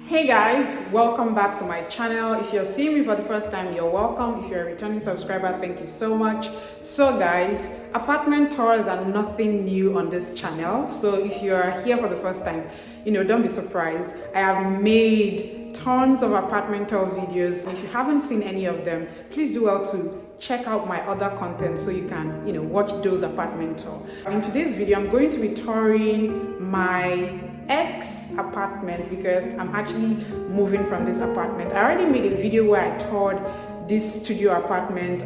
Hey guys, welcome back to my channel. If you're seeing me for the first time, you're welcome. If you're a returning subscriber, thank you so much. So guys, apartment tours are nothing new on this channel. So if you're here for the first time, don't be surprised. I have made tons of apartment tour videos. And if you haven't seen any of them, please do well to check out my other content so you can watch those apartment tour. In today's video, I'm going to be touring my ex apartment because I'm actually moving from this apartment. I already made a video where I toured this studio apartment.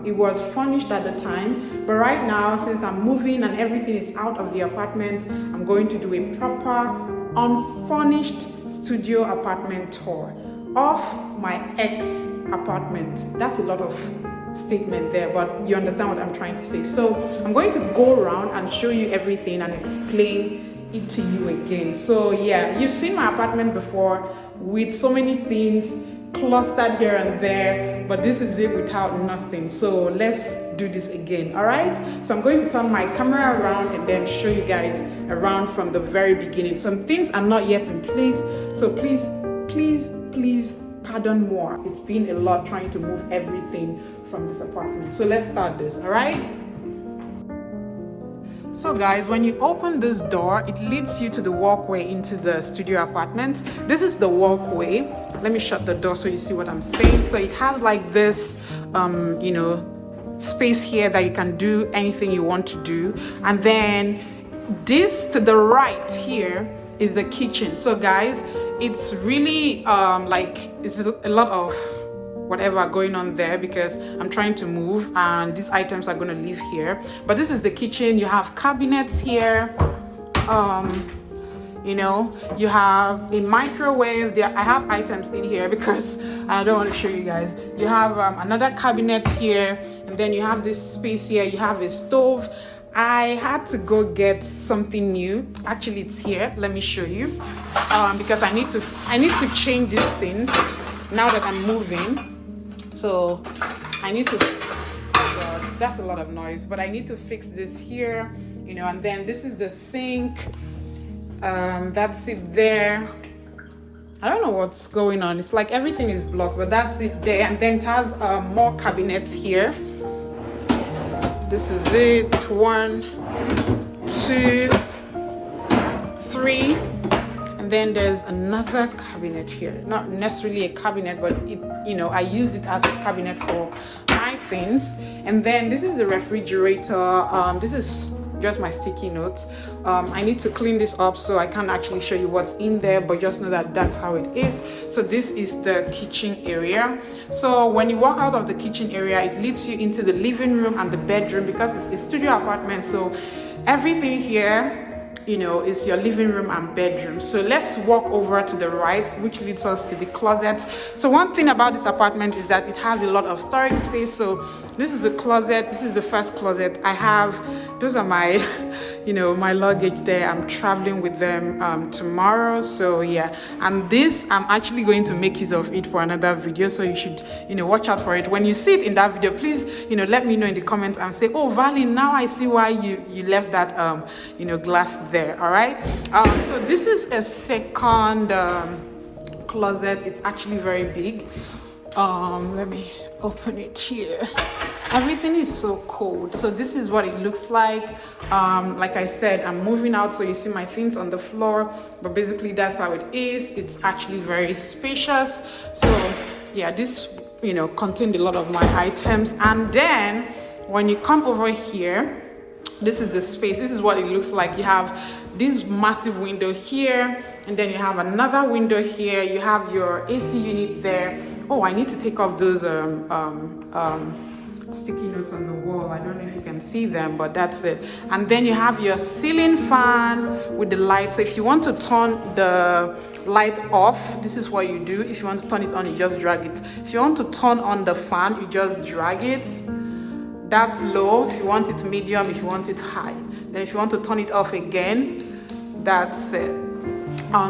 It was furnished at the time, but right now, since I'm moving and everything is out of the apartment, I'm going to do a proper unfurnished studio apartment tour of my ex apartment. That's a lot of statement there, but you understand what I'm trying to say. So I'm going to go around and show you everything and explain it to you again. So yeah, you've seen my apartment before with so many things clustered here and there, but this is it without nothing. So let's do this again. All right, so I'm going to turn my camera around and then show you guys around from the very beginning. Some things are not yet in place, so please pardon more. It's been a lot trying to move everything from this apartment. So let's start this. All right. So guys, when you open this door, it leads you to the walkway into the studio apartment. This is the walkway. Let me shut the door so you see what I'm saying. So it has like this, space here that you can do anything you want to do. And then this to the right here is the kitchen. So guys, it's really it's a lot of whatever going on there because I'm trying to move and these items are going to live here. But this is the kitchen. You have cabinets here. You have a microwave there. I have items in here because I don't want to show you guys. You have another cabinet here, and then you have this space here. You have a stove. I had to go get something new. Actually, it's here. Let me show you. Because I need to change these things now that I'm moving. So I need to, oh God, that's a lot of noise, but I need to fix this here, and then this is the sink. That's it there. I don't know what's going on. It's like everything is blocked, but that's it there. And then it has more cabinets here. This is it. 1, 2, 3. And then there's another cabinet here. Not necessarily a cabinet, but I used it as a cabinet for my things. And then this is the refrigerator. This is just my sticky notes. I need to clean this up, so I can't actually show you what's in there, but just know that that's how it is. So this is the kitchen area. So when you walk out of the kitchen area, it leads you into the living room and the bedroom because it's a studio apartment. So everything here is your living room and bedroom. So let's walk over to the right, which leads us to the closet. So one thing about this apartment is that it has a lot of storage space. So this is a closet. This is the first closet I have. Those are my my luggage there. I'm traveling with them tomorrow. So yeah, and this I'm actually going to make use of it for another video, so you should watch out for it. When you see it in that video, please let me know in the comments and say, oh Valley, now I see why you left that glass there. All right. So this is a second closet. It's actually very big. Let me open it here. Everything is so cold. So this is what it looks like. Like I said, I'm moving out, so you see my things on the floor, but basically that's how it is. It's actually very spacious. So yeah, this contained a lot of my items. And then when you come over here, this is the space. This is what it looks like. You have this massive window here, and then you have another window here. You have your AC unit there. Oh, I need to take off those sticky notes on the wall. I don't know if you can see them, but that's it. And then you have your ceiling fan with the light. So if you want to turn the light off, this is what you do. If you want to turn it on, you just drag it. If you want to turn on the fan, you just drag it. That's low. If you want it medium, if you want it high. Then if you want to turn it off again, that's it.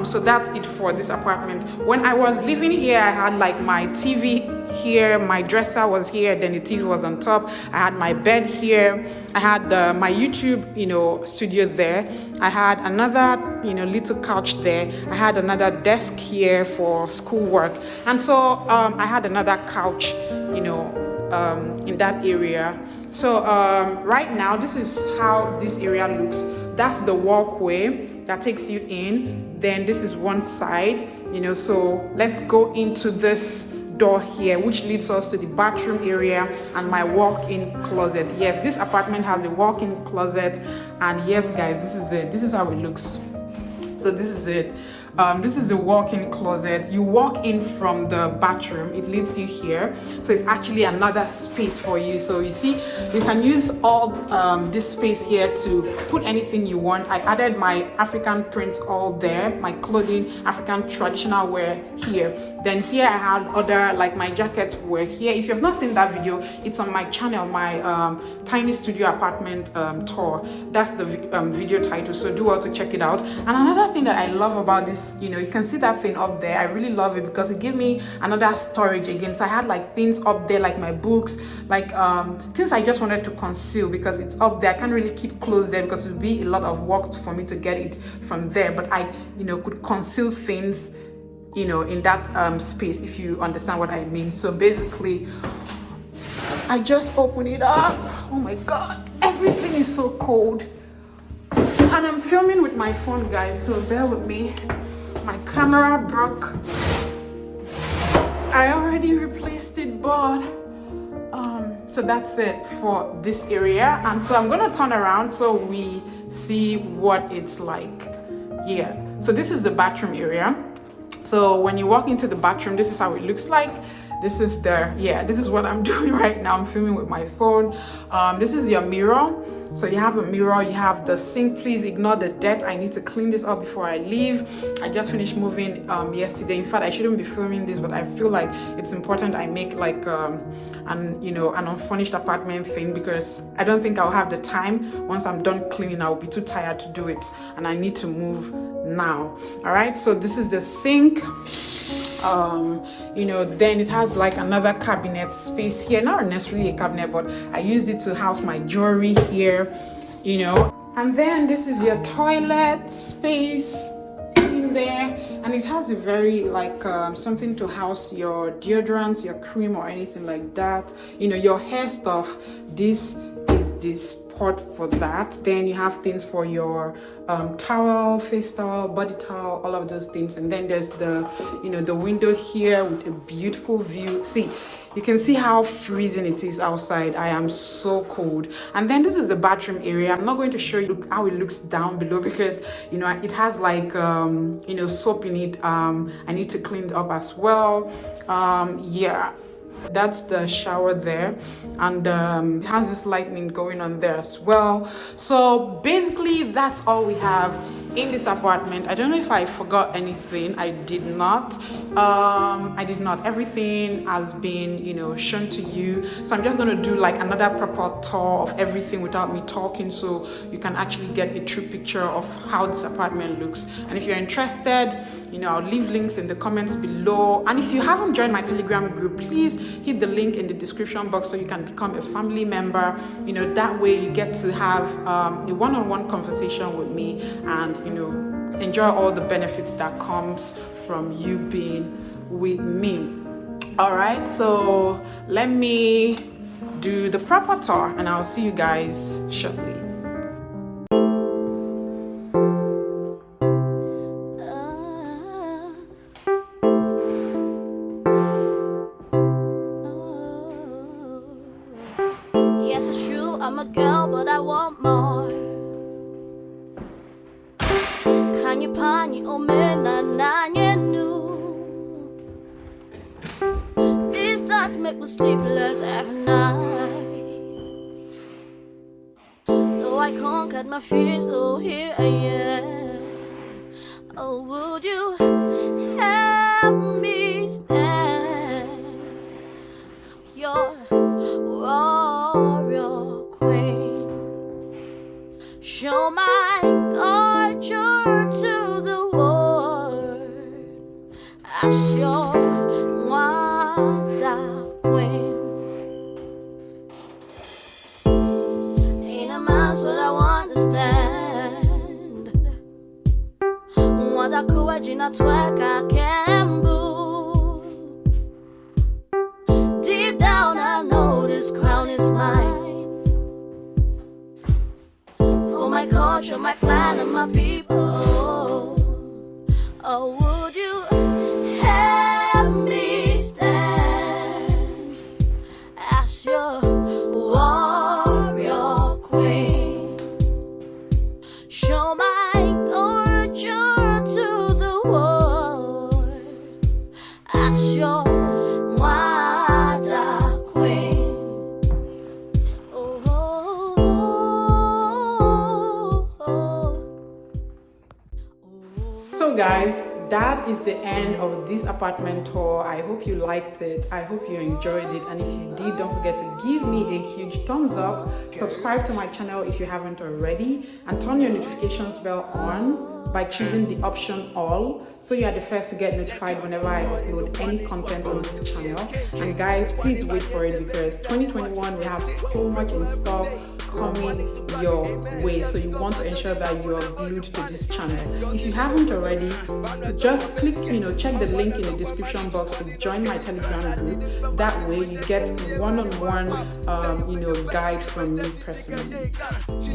So that's it for this apartment. When I was living here, I had like my TV here, my dresser was here, then the TV was on top. I had my bed here. I had my YouTube, studio there. I had another, little couch there. I had another desk here for schoolwork. And so I had another couch, in that area. So right now, this is how this area looks. That's the walkway that takes you in. Then this is one side, so let's go into this door here, which leads us to the bathroom area and my walk-in closet. Yes, this apartment has a walk-in closet, and yes guys, this is it. This is how it looks. So this is it. This is the walk-in closet. You walk in from the bathroom, it leads you here, so it's actually another space for you. So you see, you can use all this space here to put anything you want. I added my African prints all there, my clothing, African traditional wear here. Then here I had other, like my jackets were here. If you have not seen that video, it's on my channel, my tiny studio apartment tour. That's the video title, so do well to check it out. And another thing that I love about this, you can see that thing up there. I really love it because it gave me another storage again. So I had like things up there, like my books, like things I just wanted to conceal because it's up there. I can't really keep close there because it would be a lot of work for me to get it from there. But I, could conceal things, in that space, if you understand what I mean. So basically, I just open it up. Oh my God, everything is so cold. And I'm filming with my phone, guys, so bear with me. My camera broke. I already replaced it, but so that's it for this area. And so I'm gonna turn around so we see what it's like. Yeah, so this is the bathroom area. So when you walk into the bathroom, this is how it looks like. This is this is what I'm doing right now. I'm filming with my phone. This is your mirror. So you have a mirror, you have the sink. Please ignore the dirt. I need to clean this up before I leave. I just finished moving yesterday. In fact, I shouldn't be filming this, but I feel like it's important I make like an unfurnished apartment thing, because I don't think I'll have the time. Once I'm done cleaning, I'll be too tired to do it, and I need to move now. All right, so this is the sink. Then it has like another cabinet space here, not necessarily a cabinet, but I used it to house my jewelry here, and then this is your toilet space in there, and it has a very like something to house your deodorants, your cream, or anything like that, your hair stuff. This is this pot for that. Then you have things for your towel, face towel, body towel, all of those things. And then there's the the window here with a beautiful view. See, you can see how freezing it is outside. I am so cold. And then this is the bathroom area. I'm not going to show you how it looks down below because it has like soap in it. I need to clean it up as well. Yeah, that's the shower there, and it has this lightning going on there as well. So basically that's all we have in this apartment. I don't know if I forgot anything. I did not. Everything has been shown to you, so I'm just going to do like another proper tour of everything without me talking, so you can actually get a true picture of how this apartment looks. And if you're interested, I'll leave links in the comments below. And if you haven't joined my Telegram group, please hit the link in the description box so you can become a family member. That way you get to have a one-on-one conversation with me and enjoy all the benefits that comes from you being with me. All right, so let me do the proper tour and I'll see you guys shortly. Yes, it's true, I'm a girl, but I want more. Kanye pani omena nanye nu. These thoughts make me sleepless every night. So I conquered my fears, so here I am. Oh, would you help me stand? Your warrior queen. Show my culture to the world. I sure wonder end of this apartment tour. I hope you liked it. I hope you enjoyed it. And if you did, don't forget to give me a huge thumbs up. Subscribe to my channel if you haven't already. And turn your notifications bell on by choosing the option all, so you are the first to get notified whenever I upload any content on this channel. And guys, please wait for it, because 2021 we have so much in store coming your way, so you want to ensure that you are glued to this channel. If you haven't already, just click, check the link in the description box to join my Telegram group. That way you get one-on-one guide from me personally.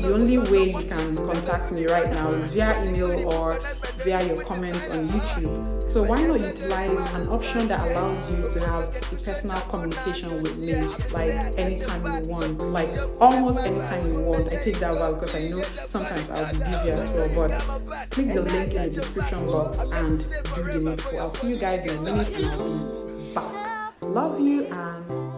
The only way you can contact me right now is via email or via your comments on YouTube. So why not utilize an option that allows you to have a personal communication with me, like anytime you want, like almost anytime you want. I take that well because I know sometimes I'll be busy as well, but click the link in the description box and do the needful. I'll see you guys in a minute and I'll be back. Love you and